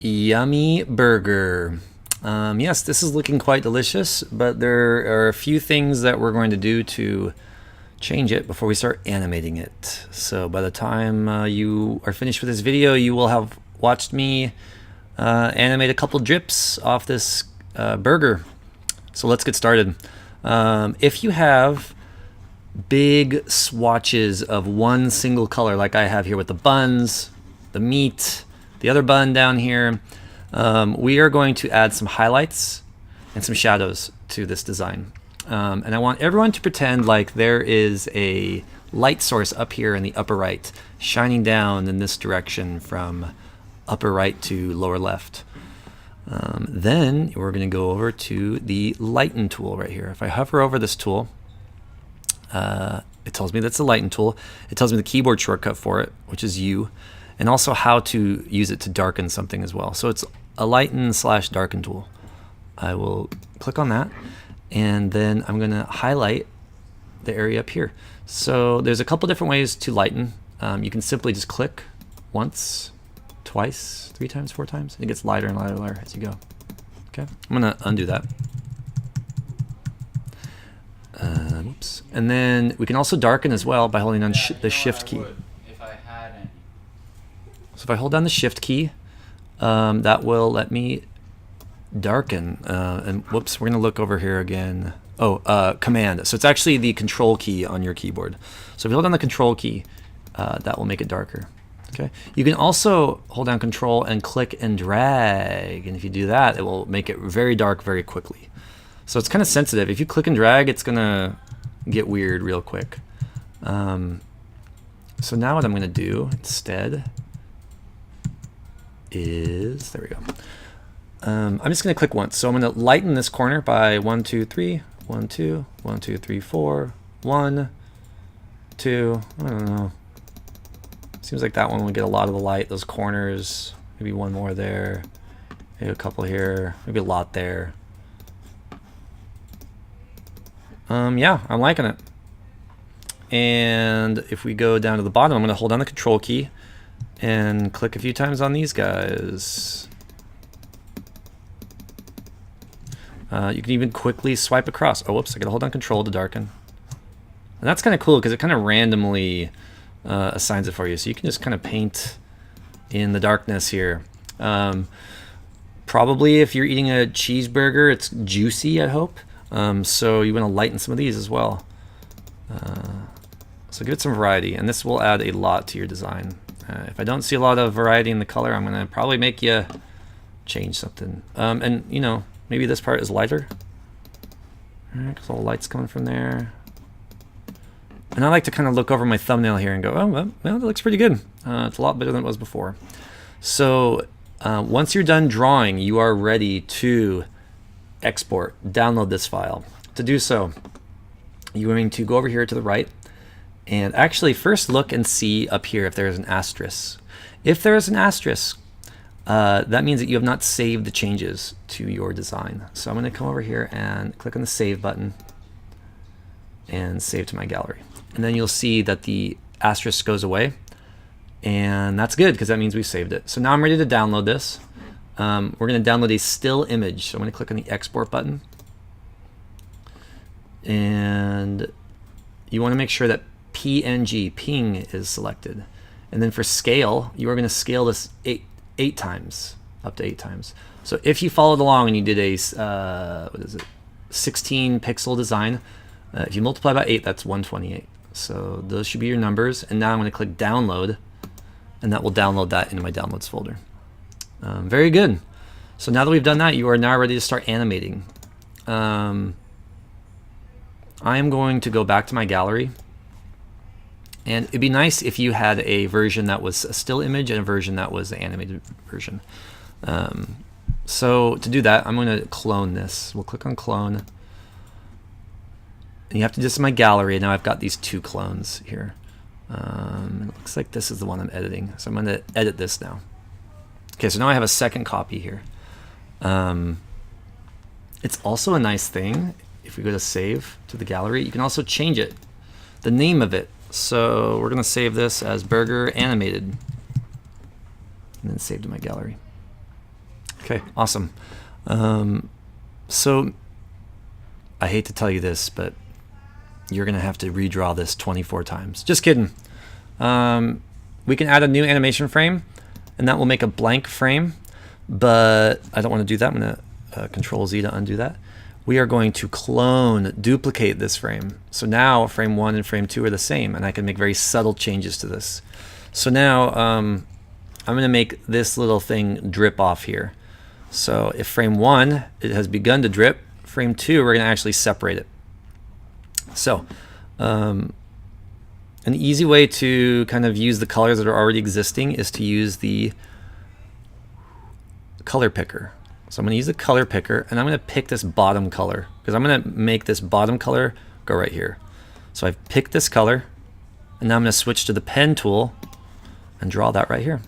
Yummy burger. Yes, this is looking quite delicious, but there are a few things that we're going to do to change it before we start animating it. So by the time you are finished with this video, you will have watched me animate a couple drips off this burger. So let's get started. If you have big swatches of one single color like I have here with the buns, the meat, the other bun down here, we are going to add some highlights and some shadows to this design. And I want everyone to pretend like there is a light source up here in the upper right, shining down in this direction from upper right to lower left. Then we're going to go over to the lighten tool right here. If I hover over this tool, it tells me that's the lighten tool. It tells me the keyboard shortcut for it, which is U, and also how to use it to darken something as well. So it's a lighten/darken tool. I will click on that, and then I'm going to highlight the area up here. So there's a couple different ways to lighten. You can simply just click once, twice, 3 times, 4 times, and it gets lighter and lighter and lighter as you go. Okay, I'm going to undo that. Whoops. And then we can also darken as well by holding on the shift key. If I had any. So if I hold down the shift key, that will let me darken. And whoops, we're going to look over here again. Oh, command. So it's actually the control key on your keyboard. So if you hold down the control key, that will make it darker. Okay. You can also hold down control and click and drag. And if you do that, it will make it very dark very quickly. So it's kind of sensitive. If you click and drag, it's going to get weird real quick. So now what I'm going to do instead is, there we go. I'm just going to click once. So I'm going to lighten this corner by 1, 2, 3, 1, 2, 1, 2, 3, 4, 1, 2, I don't know. Seems like that one will get a lot of the light, those corners, maybe one more there, maybe a couple here, maybe a lot there. Yeah, I'm liking it. And if we go down to the bottom, I'm going to hold down the control key and click a few times on these guys. You can even quickly swipe across. Oh, whoops, I got to hold down control to darken. And that's kind of cool because it kind of randomly assigns it for you. So you can just kind of paint in the darkness here. Probably if you're eating a cheeseburger, it's juicy, I hope. So you want to lighten some of these as well. So give it some variety, and this will add a lot to your design. If I don't see a lot of variety in the color, I'm going to probably make you change something. And you know, maybe this part is lighter. All right, 'cause all the light's coming from there. And I like to kind of look over my thumbnail here and go, oh, well, that looks pretty good. It's a lot better than it was before. So once you're done drawing, you are ready to export, download this file. To do so, you're going to go over here to the right and actually first look and see up here if there is an asterisk. If there is an asterisk, that means that you have not saved the changes to your design. So I'm going to come over here and click on the save button and save to my gallery. And then you'll see that the asterisk goes away, and that's good because that means we've saved it. So now I'm ready to download this. We're going to download a still image. So I'm going to click on the export button. And you want to make sure that PNG, ping, is selected. And then for scale, you are going to scale this 8 times, up to 8 times. So if you followed along and you did a, what is it, 16 pixel design, if you multiply by 8, that's 128. So those should be your numbers. And now I'm going to click download, and that will download that into my downloads folder. Very good. So now that we've done that, you are now ready to start animating. I am going to go back to my gallery, and it'd be nice if you had a version that was a still image and a version that was the animated version. So to do that, I'm going to clone this. We'll click on clone. And you have to, this is my gallery, and now I've got these 2 clones here. It looks like this is the one I'm editing. So I'm going to edit this now. Okay, so now I have a second copy here. It's also a nice thing, if we go to save to the gallery, you can also change it, the name of it. So we're going to save this as Burger Animated, and then save to my gallery. Okay, awesome. So I hate to tell you this, but you're gonna have to redraw this 24 times. Just kidding. We can add a new animation frame, and that will make a blank frame, but I don't want to do that. I'm gonna Control Z to undo that. We are going to clone, duplicate this frame. So now frame 1 and frame 2 are the same, and I can make very subtle changes to this. So now I'm going to make this little thing drip off here. So if frame 1, it has begun to drip, frame 2, we're going to actually separate it. So an easy way to kind of use the colors that are already existing is to use the color picker. So I'm going to use the color picker, and I'm going to pick this bottom color, because I'm going to make this bottom color go right here. So I've picked this color, and now I'm going to switch to the pen tool and draw that right here.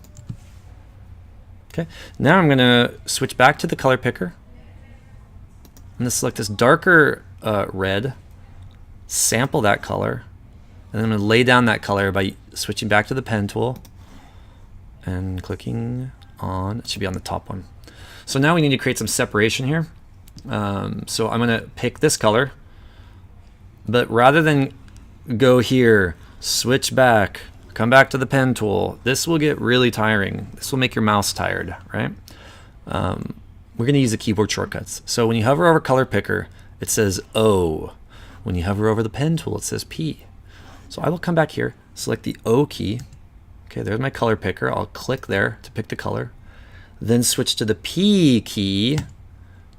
Okay, now I'm going to switch back to the color picker. I'm going to select this darker red, sample that color, and then I'm going to lay down that color by switching back to the pen tool and clicking on, it should be on the top one. So now we need to create some separation here. So I'm going to pick this color, but rather than go here, switch back, come back to the pen tool, this will get really tiring. This will make your mouse tired, right? We're going to use the keyboard shortcuts. So when you hover over color picker, it says O. When you hover over the pen tool, it says P. So I will come back here, select the O key. Okay, there's my color picker. I'll click there to pick the color. Then switch to the P key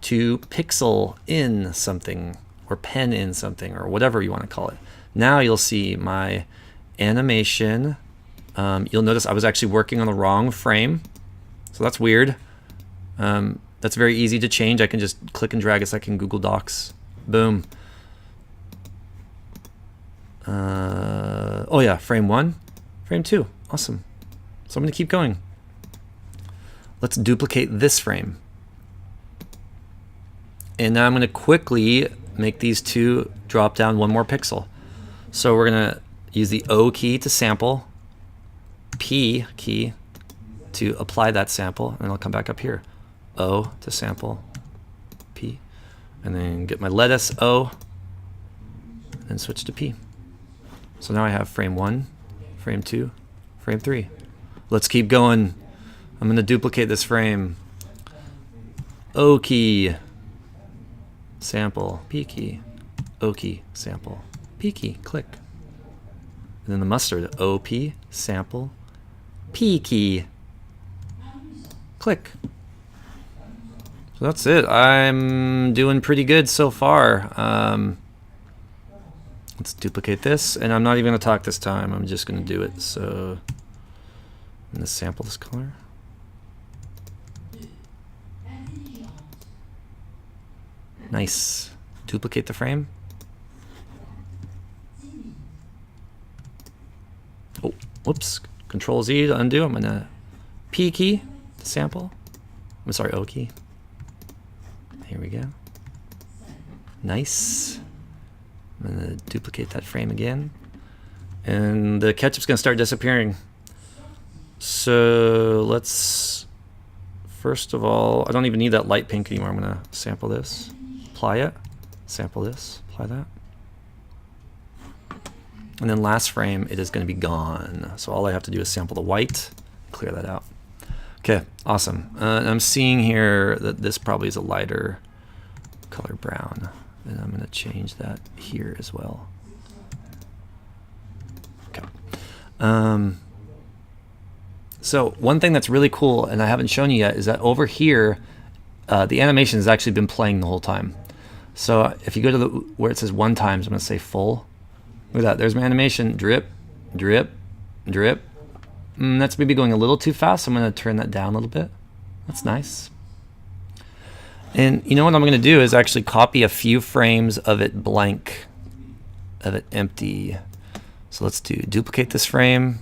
to pixel in something, or pen in something, or whatever you want to call it. Now you'll see my animation. You'll notice I was actually working on the wrong frame, so that's weird. That's very easy to change. I can just click and drag. It's like in Google Docs. Boom. Oh yeah, frame 1, frame 2. Awesome. So I'm going to keep going. Let's duplicate this frame. And now I'm going to quickly make these two drop down one more pixel. So we're going to use the O key to sample, P key to apply that sample, and I'll come back up here. O to sample, P, and then get my lettuce O, and then switch to P. So now I have frame 1, frame 2, frame 3. Let's keep going. I'm going to duplicate this frame. O key, sample, P key, O key, sample, P key, click. And then the mustard, OP, sample, P key, click. So that's it. I'm doing pretty good so far. Let's duplicate this, and I'm not even going to talk this time. I'm just going to do it. So I'm going to sample this color. Nice. Duplicate the frame. Oh, whoops. Control Z to undo. I'm going to P key to sample. I'm sorry, O key. Here we go. Nice. I'm going to duplicate that frame again. And the ketchup's going to start disappearing. So let's, first of all, I don't even need that light pink anymore. I'm going to sample this. Apply it, sample this, apply that. And then last frame, it is going to be gone. So all I have to do is sample the white, clear that out. Okay, awesome. I'm seeing here that this probably is a lighter color brown. And I'm going to change that here as well. Okay. So one thing that's really cool, and I haven't shown you yet, is that over here, the animation has actually been playing the whole time. So if you go to where it says 1 times, I'm going to say full. Look at that. There's my animation. Drip, drip, drip. That's maybe going a little too fast. I'm going to turn that down a little bit. That's nice. And you know what I'm going to do is actually copy a few frames of it blank, of it empty. So let's do duplicate this frame,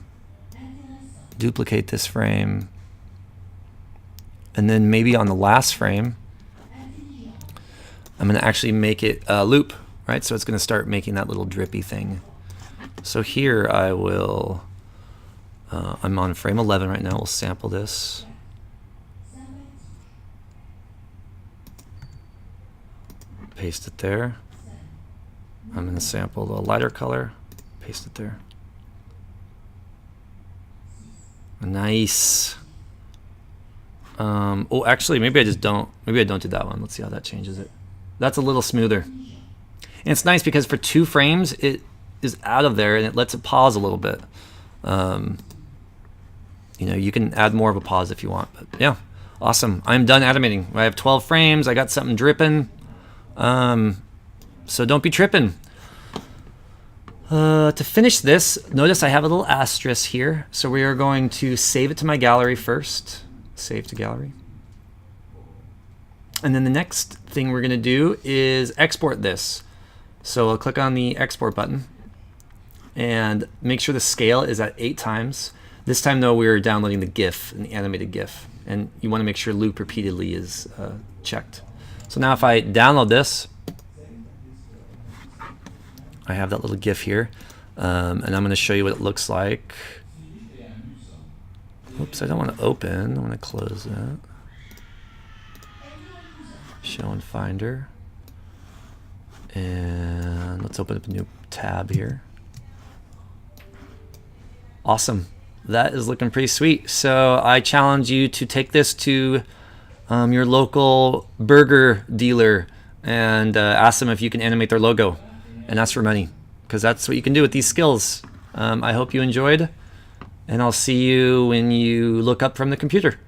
duplicate this frame, and then maybe on the last frame, I'm going to actually make it a loop, right? So it's going to start making that little drippy thing. So here I will, I'm on frame 11 right now. We'll sample this. paste it there. I'm going to sample the lighter color, paste it there. Nice. Oh, actually, maybe I don't do that one. Let's see how that changes it. That's a little smoother. And it's nice because for 2 frames, it is out of there and it lets it pause a little bit. You know, you can add more of a pause if you want, but yeah, awesome. I'm done animating. I have 12 frames. I got something dripping. So don't be tripping. To finish this, notice I have a little asterisk here. So we are going to save it to my gallery first. Save to gallery. And then the next thing we're going to do is export this. So I'll click on the export button and make sure the scale is at 8 times. This time though, we're downloading the GIF, an animated GIF, and you want to make sure loop repeatedly is checked. So now if I download this, I have that little GIF here, and I'm going to show you what it looks like. Oops, I don't want to open. I want to close that. Show in Finder. And let's open up a new tab here. Awesome. That is looking pretty sweet. So I challenge you to take this to your local burger dealer and ask them if you can animate their logo and ask for money, because that's what you can do with these skills. I hope you enjoyed, and I'll see you when you look up from the computer.